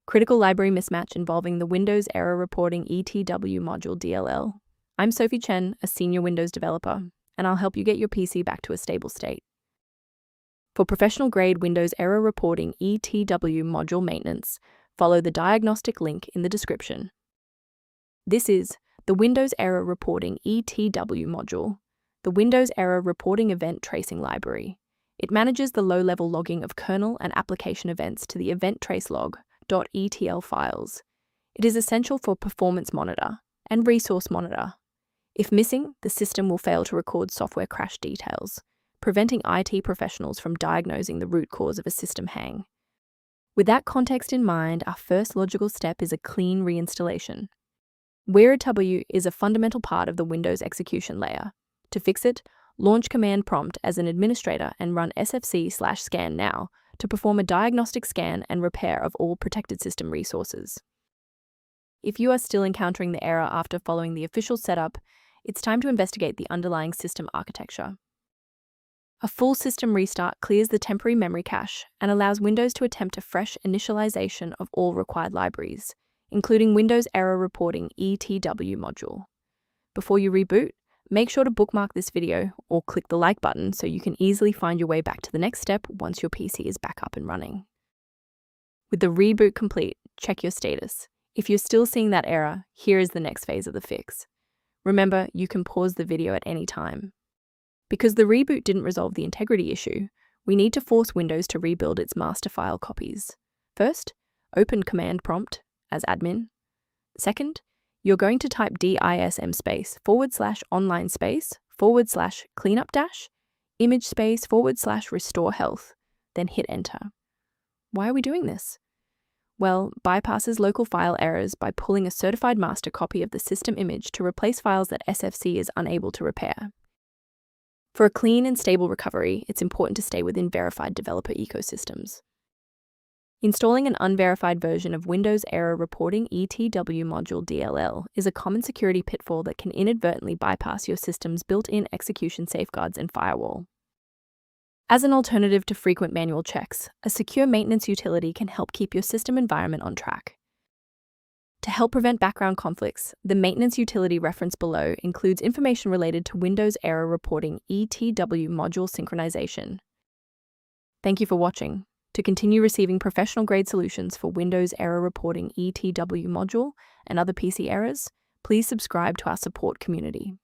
Critical library mismatch involving the Windows Error Reporting ETW module DLL. I'm Sophie Chen, a senior Windows developer, and I'll help you get your PC back to a stable state. For professional-grade Windows Error Reporting ETW module maintenance, follow the diagnostic link in the description. This is the Windows Error Reporting ETW module, the Windows Error Reporting Event Tracing Library. It manages the low-level logging of kernel and application events to the event tracelog.etl files. It is essential for Performance Monitor and Resource Monitor. If missing, the system will fail to record software crash details, preventing IT professionals from diagnosing the root cause of a system hang. With that context in mind, our first logical step is a clean reinstallation. Weretw is a fundamental part of the Windows execution layer. To fix it, launch Command Prompt as an administrator and run SFC Scan now to perform a diagnostic scan and repair of all protected system resources. If you are still encountering the error after following the official setup, it's time to investigate the underlying system architecture. A full system restart clears the temporary memory cache and allows Windows to attempt a fresh initialization of all required libraries, including Windows Error Reporting ETW module. Before you reboot, make sure to bookmark this video or click the like button so you can easily find your way back to the next step once your PC is back up and running. With the reboot complete, check your status. If you're still seeing that error, here is the next phase of the fix. Remember, you can pause the video at any time. Because the reboot didn't resolve the integrity issue, we need to force Windows to rebuild its master file copies. First, open Command Prompt as admin. Second, you're going to type DISM /online /cleanup image /restore health, then hit enter. Why are we doing this? Well, bypasses local file errors by pulling a certified master copy of the system image to replace files that SFC is unable to repair. For a clean and stable recovery, it's important to stay within verified developer ecosystems. Installing an unverified version of Windows Error Reporting ETW module DLL is a common security pitfall that can inadvertently bypass your system's built-in execution safeguards and firewall. As an alternative to frequent manual checks, a secure maintenance utility can help keep your system environment on track. To help prevent background conflicts, the maintenance utility referenced below includes information related to Windows Error Reporting ETW module synchronization. Thank you for watching. To continue receiving professional-grade solutions for Windows Error Reporting ETW module and other PC errors, please subscribe to our support community.